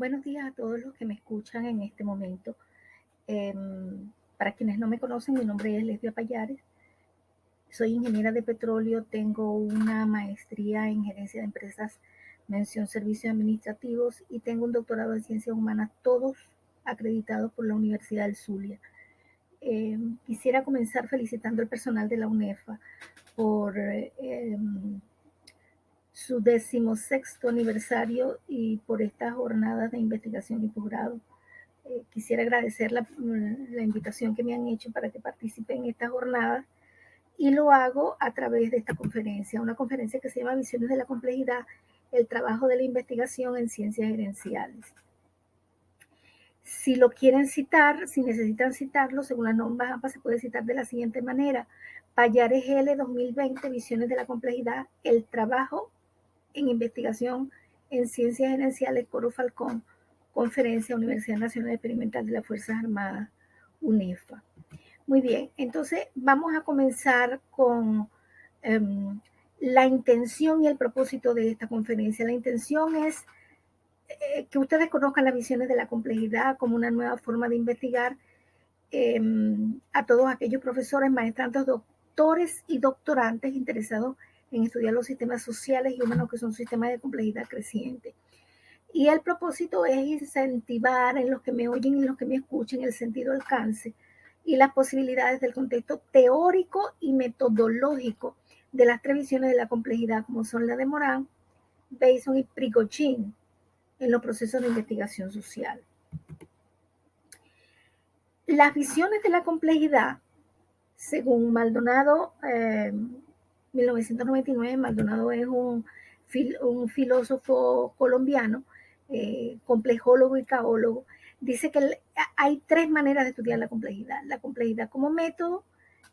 Buenos días a todos los que me escuchan en este momento. Para quienes no me conocen, mi nombre es Lesbia Payares. Soy ingeniera de petróleo, tengo una maestría en gerencia de empresas, mención servicios administrativos y tengo un doctorado en ciencias humanas, todos acreditados por la Universidad del Zulia. Quisiera comenzar felicitando al personal de la UNEFA por su 16º aniversario y por estas jornadas de investigación y posgrado. Quisiera agradecer la invitación que me han hecho para que participe en esta jornada y lo hago a través de esta conferencia, una conferencia que se llama Visiones de la Complejidad, el trabajo de la investigación en ciencias gerenciales. Si lo quieren citar, si necesitan citarlo, según las normas AMPA se puede citar de la siguiente manera: Payares L 2020, Visiones de la Complejidad, el trabajo en investigación en ciencias gerenciales, Coro Falcón, conferencia Universidad Nacional Experimental de las Fuerzas Armadas, UNEFA. Muy bien, entonces vamos a comenzar con la intención y el propósito de esta conferencia. La intención es que ustedes conozcan las visiones de la complejidad como una nueva forma de investigar a todos aquellos profesores, maestrantes, doctores y doctorantes interesados en estudiar los sistemas sociales y humanos que son sistemas de complejidad creciente. Y el propósito es incentivar en los que me oyen y en los que me escuchen el sentido alcance y las posibilidades del contexto teórico y metodológico de las tres visiones de la complejidad, como son la de Morán, Bason y Prigogine, en los procesos de investigación social. Las visiones de la complejidad, según Maldonado, 1999, Maldonado es un filósofo colombiano, complejólogo y caólogo, dice que hay tres maneras de estudiar la complejidad como método,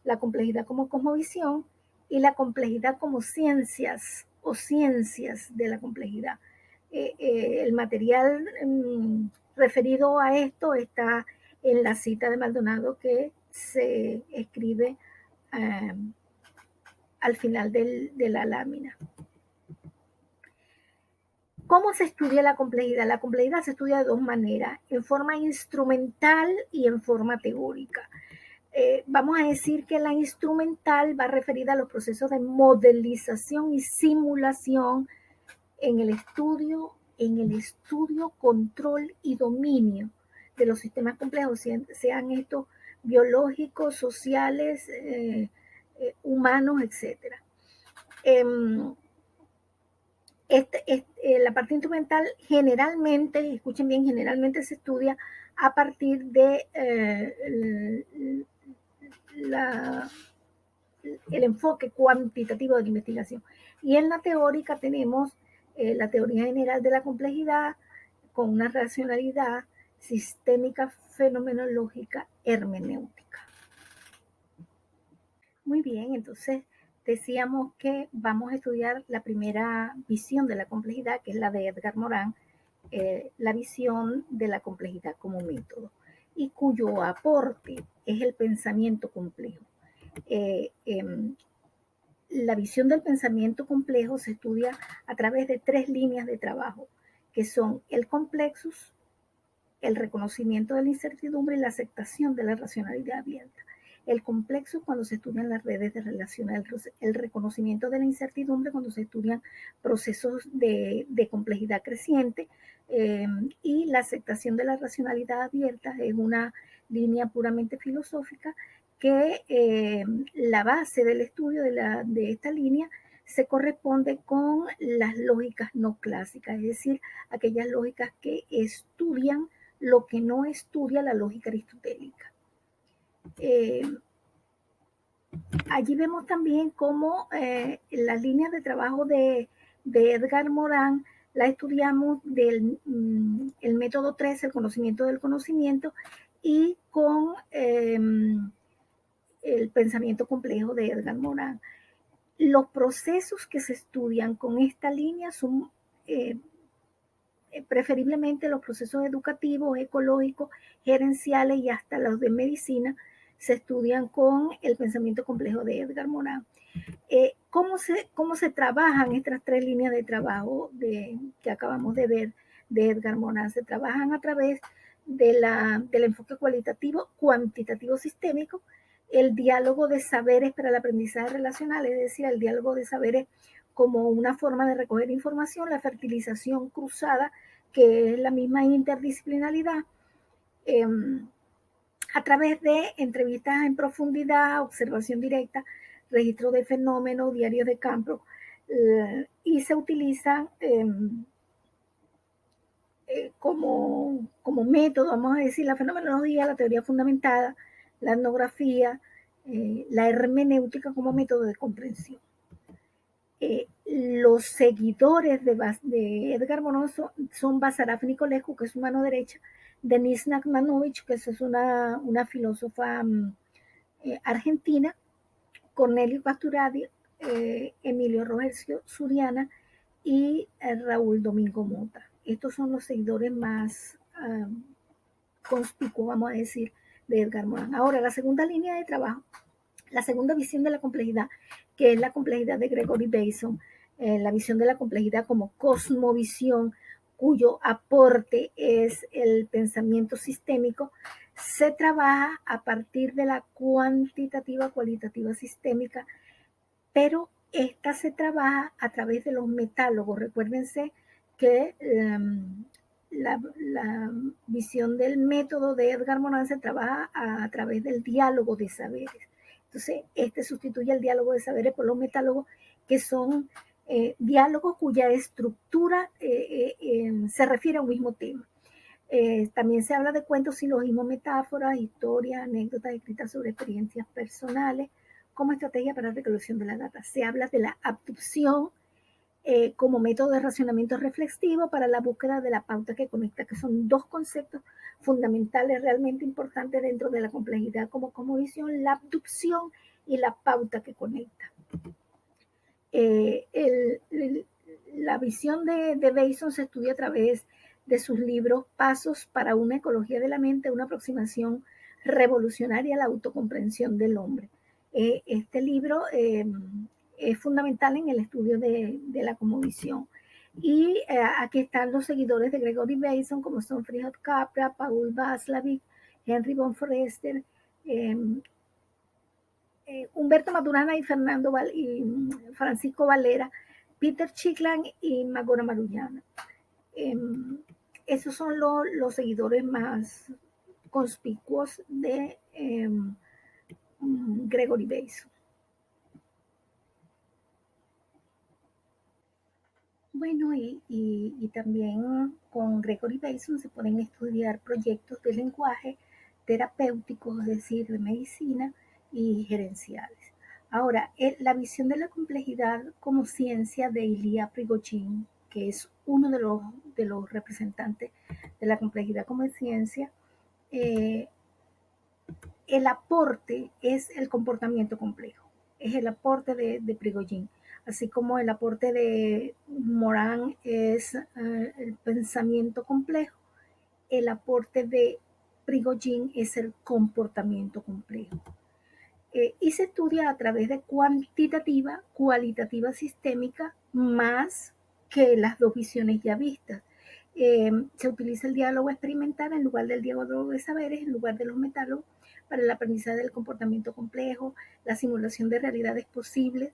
la complejidad como cosmovisión y la complejidad como ciencias o ciencias de la complejidad. El material referido a esto está en la cita de Maldonado que se escribe al final de la lámina. ¿Cómo se estudia la complejidad? La complejidad se estudia de dos maneras: en forma instrumental y en forma teórica. Vamos a decir que la instrumental va referida a los procesos de modelización y simulación en el estudio, control y dominio de los sistemas complejos, sean estos biológicos, sociales, humanos, etc. La parte instrumental generalmente, escuchen bien, generalmente se estudia a partir de el enfoque cuantitativo de la investigación. Y en la teórica tenemos la teoría general de la complejidad con una racionalidad sistémica, fenomenológica, hermenéutica. Muy bien, entonces decíamos que vamos a estudiar la primera visión de la complejidad, que es la de Edgar Morin, la visión de la complejidad como método, y cuyo aporte es el pensamiento complejo. La visión del pensamiento complejo se estudia a través de tres líneas de trabajo, que son el complexus, el reconocimiento de la incertidumbre y la aceptación de la racionalidad abierta. El complexo cuando se estudian las redes de relaciones, el reconocimiento de la incertidumbre cuando se estudian procesos de complejidad creciente, y la aceptación de la racionalidad abierta es una línea puramente filosófica que la base del estudio de esta línea se corresponde con las lógicas no clásicas, es decir, aquellas lógicas que estudian lo que no estudia la lógica aristotélica. Allí vemos también cómo las líneas de trabajo de Edgar Morin la estudiamos del el método 3, el conocimiento del conocimiento, y con el pensamiento complejo de Edgar Morin. Los procesos que se estudian con esta línea son preferiblemente los procesos educativos, ecológicos, gerenciales y hasta los de medicina se estudian con el pensamiento complejo de Edgar Morin. ¿Cómo se trabajan estas tres líneas de trabajo que acabamos de ver? de Edgar Morin se trabajan a través del enfoque cualitativo, cuantitativo sistémico, el diálogo de saberes para el aprendizaje relacional, es decir, el diálogo de saberes como una forma de recoger información, la fertilización cruzada, que es la misma interdisciplinaridad, a través de entrevistas en profundidad, observación directa, registro de fenómenos, diarios de campo, y se utilizan como método, vamos a decir, la fenomenología, la teoría fundamentada, la etnografía, la hermenéutica como método de comprensión. Los seguidores de Edgar Morin son Basarab Nicolescu, que es su mano derecha, Denise Nachmanovich, que es una filósofa argentina, Cornelio Pasturadi, Emilio Rogersio Suriana y Raúl Domingo Mota. Estos son los seguidores más conspicuos, vamos a decir, de Edgar Morin. Ahora, la segunda línea de trabajo, la segunda visión de la complejidad, que es la complejidad de Gregory Bateson, la visión de la complejidad como cosmovisión, cuyo aporte es el pensamiento sistémico, se trabaja a partir de la cuantitativa, cualitativa sistémica, pero esta se trabaja a través de los metálogos. Recuérdense que la visión del método de Edgar Morin se trabaja a través del diálogo de saberes. Entonces, este sustituye el diálogo de saberes por los metálogos, que son diálogos cuya estructura se refiere a un mismo tema. También se habla de cuentos, silogismos, metáforas, historias, anécdotas escritas sobre experiencias personales como estrategia para la recolección de la data. Se habla de la abducción como método de racionamiento reflexivo para la búsqueda de la pauta que conecta, que son dos conceptos fundamentales realmente importantes dentro de la complejidad como visión, la abducción y la pauta que conecta. La visión de Bateson se estudia a través de sus libros Pasos para una ecología de la mente, una aproximación revolucionaria a la autocomprensión del hombre. Este libro es fundamental en el estudio de la cosmovisión. Y aquí están los seguidores de Gregory Bateson, como son Fritjof Capra, Paul Václavic, Henry von Forster, Humberto Maturana y Francisco Valera, Peter Chiklan y Magora Marullana. Esos son los seguidores más conspicuos de Gregory Bateson. Bueno, y también con Gregory Bateson se pueden estudiar proyectos de lenguaje terapéuticos, es decir, de medicina y gerenciales. Ahora, la visión de la complejidad como ciencia de Ilya Prigogine, que es uno de los representantes de la complejidad como ciencia, el aporte es el comportamiento complejo, es el aporte de Prigogine, así como el aporte de Morin es el pensamiento complejo, el aporte de Prigogine es el comportamiento complejo. Y se estudia a través de cuantitativa, cualitativa sistémica, más que las dos visiones ya vistas. Se utiliza el diálogo experimental en lugar del diálogo de saberes, en lugar de los metálogos, para el aprendizaje del comportamiento complejo, la simulación de realidades posibles,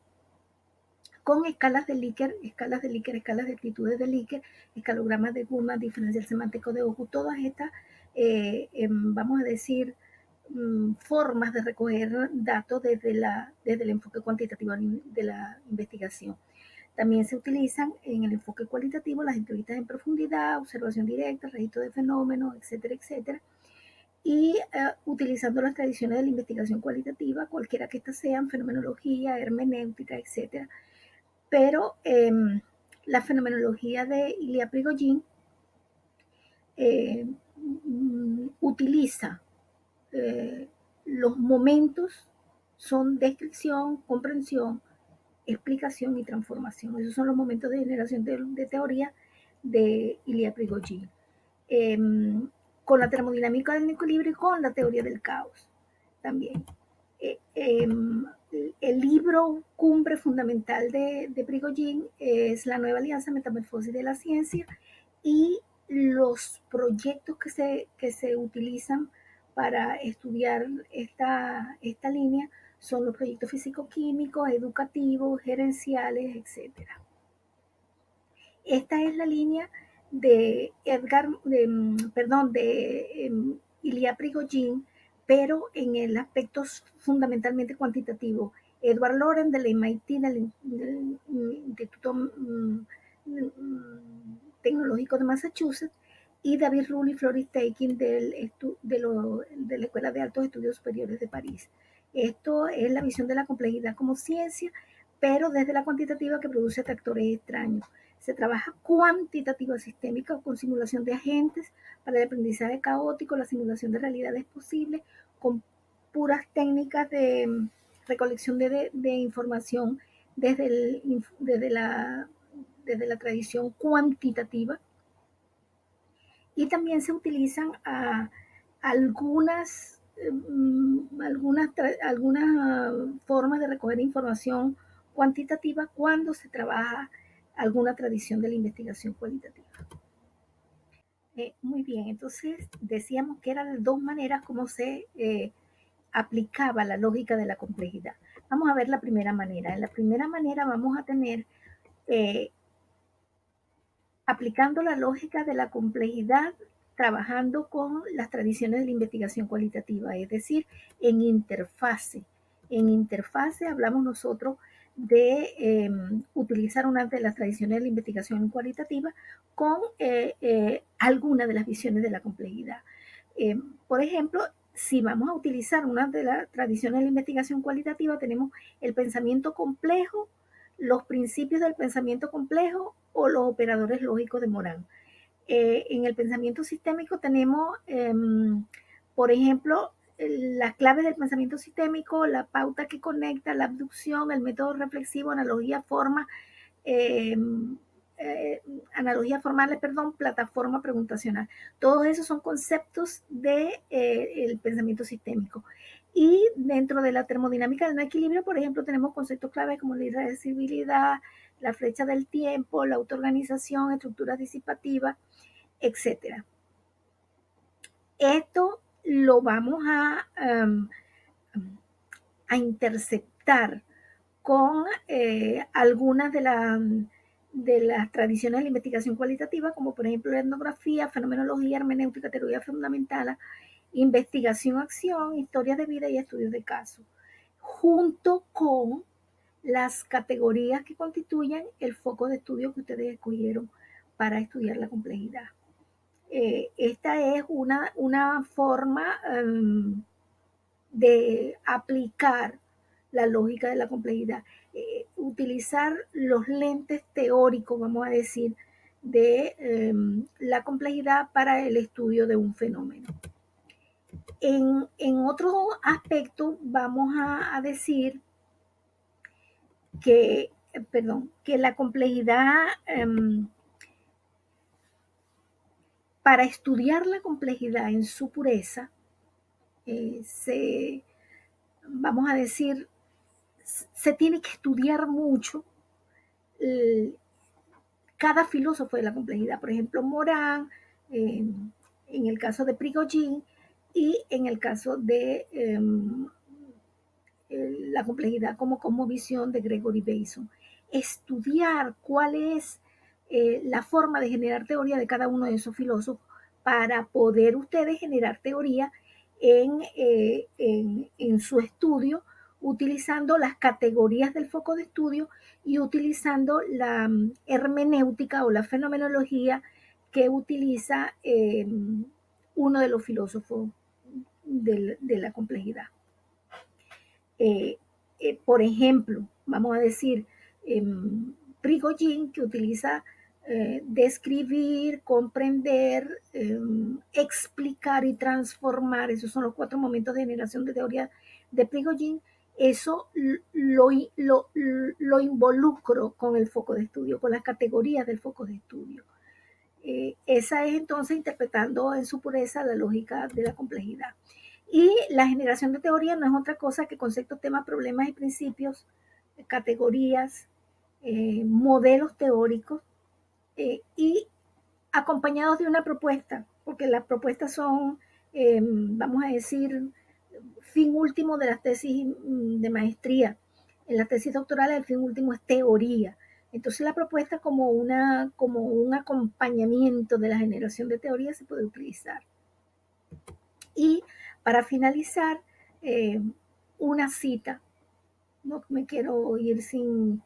con escalas de Likert, escalas de actitudes de Likert, escalogramas de Guma, diferencial semántico de Oju, todas estas, vamos a decir, formas de recoger datos desde el enfoque cuantitativo de la investigación. También se utilizan en el enfoque cualitativo las entrevistas en profundidad, observación directa, registro de fenómenos, etcétera, etcétera. Y utilizando las tradiciones de la investigación cualitativa, cualquiera que estas sean, fenomenología, hermenéutica, etcétera. Pero la fenomenología de Ilya Prigogine utiliza los momentos, son descripción, comprensión, explicación y transformación. Esos son los momentos de generación de teoría de Ilya Prigogine. Con la termodinámica del equilibrio y con la teoría del caos también. El libro cumbre fundamental de Prigogine es La Nueva Alianza, Metamorfosis de la Ciencia, y los proyectos que se utilizan para estudiar esta línea son los proyectos físico-químicos, educativos, gerenciales, etcétera. Esta es la línea de Ilya Prigogine, pero en el aspecto fundamentalmente cuantitativo. Edward Lorenz del MIT, del Instituto Tecnológico de Massachusetts, y David Rule y Floris Taking de la Escuela de Altos Estudios Superiores de París. Esto es la visión de la complejidad como ciencia, pero desde la cuantitativa que produce atractores extraños. Se trabaja cuantitativa sistémica con simulación de agentes para el aprendizaje caótico, la simulación de realidades posibles, con puras técnicas de recolección de información desde la tradición cuantitativa. Y también se utilizan algunas formas de recoger información cuantitativa cuando se trabaja alguna tradición de la investigación cualitativa. Muy bien, entonces decíamos que eran dos maneras como se aplicaba la lógica de la complejidad. Vamos a ver la primera manera. En la primera manera vamos a tener, aplicando la lógica de la complejidad, trabajando con las tradiciones de la investigación cualitativa, es decir, en interfase. En interfase hablamos nosotros de utilizar una de las tradiciones de la investigación cualitativa con alguna de las visiones de la complejidad. Por ejemplo, si vamos a utilizar una de las tradiciones de la investigación cualitativa, tenemos el pensamiento complejo, los principios del pensamiento complejo o los operadores lógicos de Moran. En el pensamiento sistémico tenemos, por ejemplo, las claves del pensamiento sistémico, la pauta que conecta, la abducción, el método reflexivo, analogía, forma, analogía formales, plataforma preguntacional. Todos esos son conceptos del pensamiento sistémico. Y dentro de la termodinámica del no equilibrio, por ejemplo, tenemos conceptos claves como la irreversibilidad, la flecha del tiempo, la autoorganización, estructuras disipativas, etc. Esto lo vamos a interceptar con algunas de las tradiciones de la investigación cualitativa, como por ejemplo la etnografía, fenomenología, hermenéutica, teoría fundamental, investigación-acción, historias de vida y estudios de casos, junto con las categorías que constituyen el foco de estudio que ustedes escogieron para estudiar la complejidad. Esta es una forma de aplicar la lógica de la complejidad, utilizar los lentes teóricos, vamos a decir, de la complejidad para el estudio de un fenómeno. En otro aspecto vamos a decir que la complejidad, para estudiar la complejidad en su pureza, vamos a decir, se tiene que estudiar mucho cada filósofo de la complejidad. Por ejemplo, Moran, en el caso de Prigogine, y en el caso de la complejidad como cosmovisión de Gregory Bateson. Estudiar cuál es la forma de generar teoría de cada uno de esos filósofos para poder ustedes generar teoría en su estudio, utilizando las categorías del foco de estudio y utilizando la hermenéutica o la fenomenología que utiliza uno de los filósofos de la complejidad. Por ejemplo, vamos a decir, Prigogine, que utiliza describir, comprender, explicar y transformar, esos son los 4 momentos de generación de teoría de Prigogine. Eso lo involucro con el foco de estudio, con las categorías del foco de estudio. Esa es entonces interpretando en su pureza la lógica de la complejidad. Y la generación de teoría no es otra cosa que conceptos, temas, problemas y principios, categorías, modelos teóricos, y acompañados de una propuesta, porque las propuestas son, vamos a decir, fin último de las tesis de maestría. En la tesis doctoral el fin último es teoría. Entonces la propuesta como un acompañamiento de la generación de teoría se puede utilizar. Y para finalizar, eh, una cita. No me quiero ir sin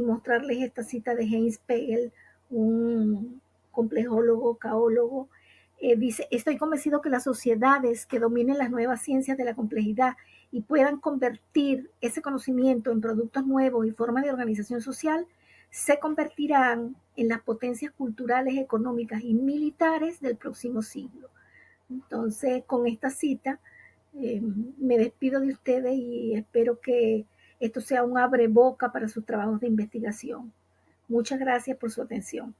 mostrarles esta cita de Heinz Pegel, un complejólogo, caólogo. Dice, estoy convencido que las sociedades que dominen las nuevas ciencias de la complejidad y puedan convertir ese conocimiento en productos nuevos y formas de organización social, se convertirán en las potencias culturales, económicas y militares del próximo siglo. Entonces, con esta cita, me despido de ustedes y espero que esto sea un abreboca para sus trabajos de investigación. Muchas gracias por su atención.